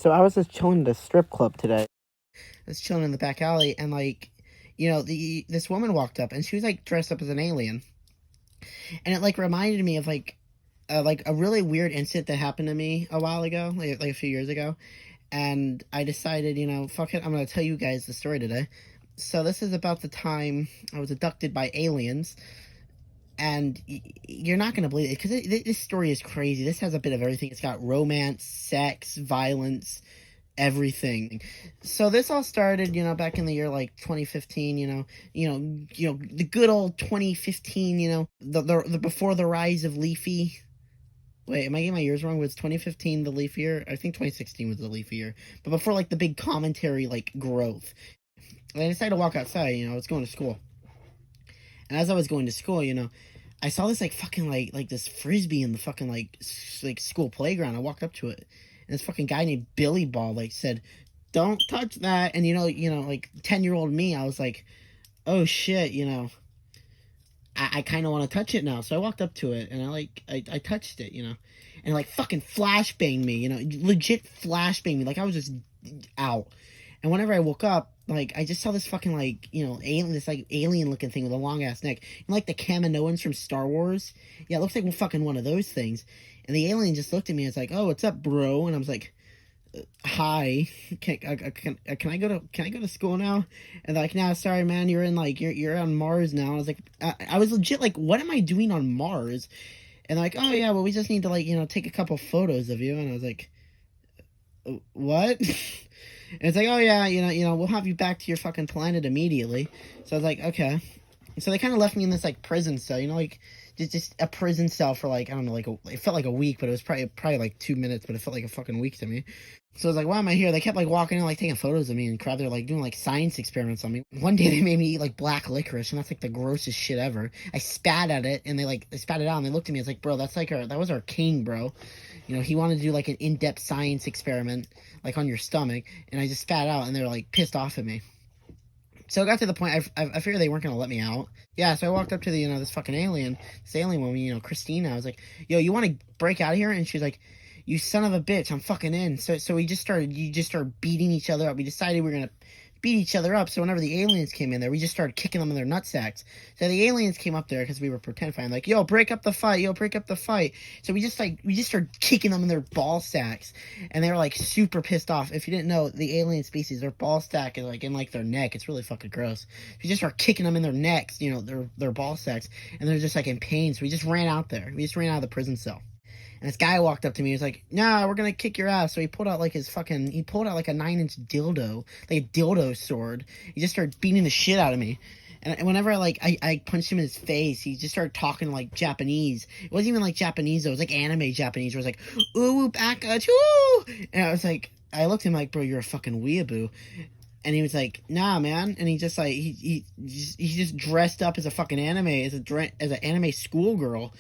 So I was just chilling at a strip club today. I was chilling in the back alley, and this woman walked up, and she was like dressed up as an alien, and it like reminded me of like a really weird incident that happened to me a while ago, like a few years ago, and I decided, fuck it, I'm gonna tell you guys the story today. So this is about the time I was abducted by aliens, and you're not gonna believe it because this story is crazy. This has a bit of everything. It's got romance, sex, violence, everything. So this all started, back in the year like 2015, the good old 2015, the before the rise of Leafy. Wait, am I getting my years wrong? Was 2015 the leaf year? I think 2016 was the leaf year. But before like the big commentary like growth. And I decided to walk outside, I was going to school. And as I was going to school, I saw this like fucking like this frisbee in the fucking like school playground. I walked up to it, and this fucking guy named Billy Ball like said, "Don't touch that." And like 10-year-old me, I was like, "Oh shit," I kind of want to touch it now. So I walked up to it, and I touched it, and like fucking flashbanged me, legit flashbanged me, like I was just out. And whenever I woke up, like I just saw this fucking alien looking thing with a long ass neck, like the Kaminoans from Star Wars. Yeah, it looks like fucking one of those things. And the alien just looked at me. And it's like, "Oh, what's up, bro?" And I was like, "Hi, can I go to school now?" And they're like, "Nah, sorry, man. You're on Mars now." I was like, I was legit like, "What am I doing on Mars?" And they're like, "Oh yeah, well we just need to take a couple photos of you." And I was like, "What?" And it's like, "Oh yeah, we'll have you back to your fucking planet immediately." So I was like, "Okay." So they kind of left me in this like prison cell, like just a prison cell for like, I don't know, it felt like a week, but it was probably like 2 minutes, but it felt like a fucking week to me. So I was like, "Why am I here?" They kept like walking in, like taking photos of me and crap. They're like doing like science experiments on me. One day they made me eat like black licorice, and that's like the grossest shit ever. I spat at it, and they spat it out, and they looked at me. It's like, "Bro, that was our king, bro." He wanted to do like an in-depth science experiment, like on your stomach, and I just spat out, and they were like pissed off at me. So it got to the point I figured they weren't gonna let me out. Yeah, so I walked up to this fucking this alien woman, Christina. I was like, "Yo, you want to break out of here?" And she's like, "You son of a bitch, I'm fucking in." So you just started beating each other up. We decided we were gonna beat each other up. So whenever the aliens came in there, we just started kicking them in their nutsacks. So the aliens came up there because we were pretend fighting, like, "Yo, break up the fight, yo, break up the fight." So we just started kicking them in their ball sacks, and they were like super pissed off. If you didn't know, the alien species, their ball sack is like in like their neck. It's really fucking gross. We just start kicking them in their necks, their ball sacks, and they're just like in pain. So we just ran out there. We just ran out of the prison cell. And this guy walked up to me. He was like, "Nah, we're gonna kick your ass." So he pulled out like he pulled out like a 9-inch dildo, like a dildo sword. He just started beating the shit out of me. And whenever I punched him in his face, he just started talking like Japanese. It wasn't even like Japanese though. It was like anime Japanese. Where it was like, "Ooh, back, choo!" And I was like, I looked at him like, "Bro, you're a fucking weeaboo." And he was like, "Nah, man." And he just like he just dressed up as a fucking anime, as an anime schoolgirl,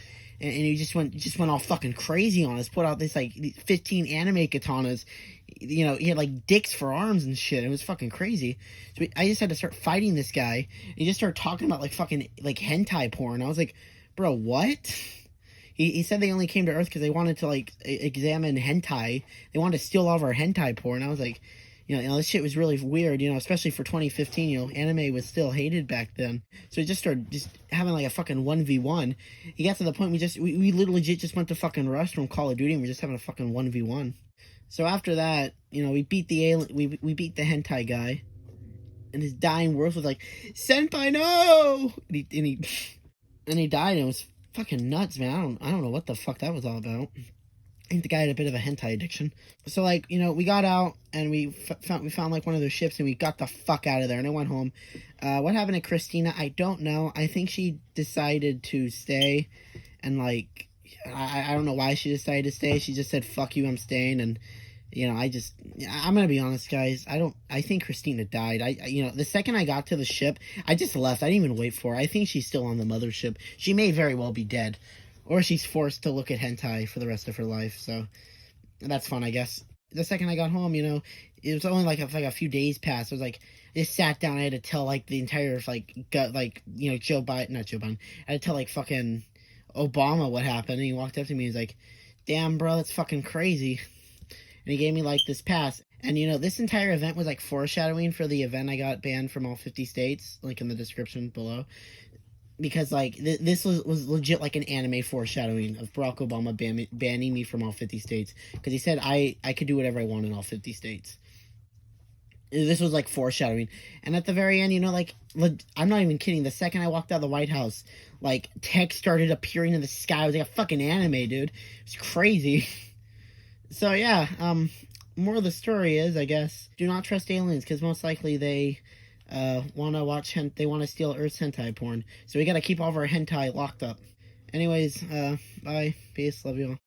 and he just went all fucking crazy on us. Put out this like 15 anime katanas. He had like dicks for arms and shit. It was fucking crazy. So I just had to start fighting this guy. He just started talking about like fucking like hentai porn. I was like, "Bro, what?" He said they only came to Earth because they wanted to like examine hentai. They wanted to steal all of our hentai porn. I was like, this shit was really weird, especially for 2015, anime was still hated back then. So he just started just having like a fucking 1v1. He got to the point we literally just went to fucking Rush from Call of Duty and we're just having a fucking 1v1. So after that, we beat the alien, we beat the hentai guy, and his dying words was like, "Senpai, no!" And he died, and it was fucking nuts, man. I don't know what the fuck that was all about. I think the guy had a bit of a hentai addiction. So we got out and we found like one of those ships and we got the fuck out of there and I went home. What happened to Christina? I don't know. I think she decided to stay, and like I don't know why she decided to stay. She just said, "Fuck you, I'm staying." And I'm gonna be honest, guys. I think Christina died. The second I got to the ship, I just left. I didn't even wait for her. I think she's still on the mothership. She may very well be dead. Or she's forced to look at hentai for the rest of her life, so that's fun, I guess. The second I got home, it was only like a few days passed. It was like, I just sat down, I had to tell like the entire Joe Biden, not Joe Biden, I had to tell like fucking Obama what happened, and he walked up to me, he's like, "Damn, bro, that's fucking crazy." and he gave me like this pass. And this entire event was like foreshadowing for the event I got banned from all 50 states, like in the description below. Because like this was legit like an anime foreshadowing of Barack Obama banning me from all 50 states, because he said I could do whatever I want in all 50 states. This was like foreshadowing. And at the very end, like, I'm not even kidding, the second I walked out of the White House, like, text started appearing in the sky. It was like a fucking anime, dude. It's crazy. So yeah, more of the story is, I guess, do not trust aliens, because most likely they want to they want to steal Earth's hentai porn. So we got to keep all of our hentai locked up. Anyways, bye, peace, love you all.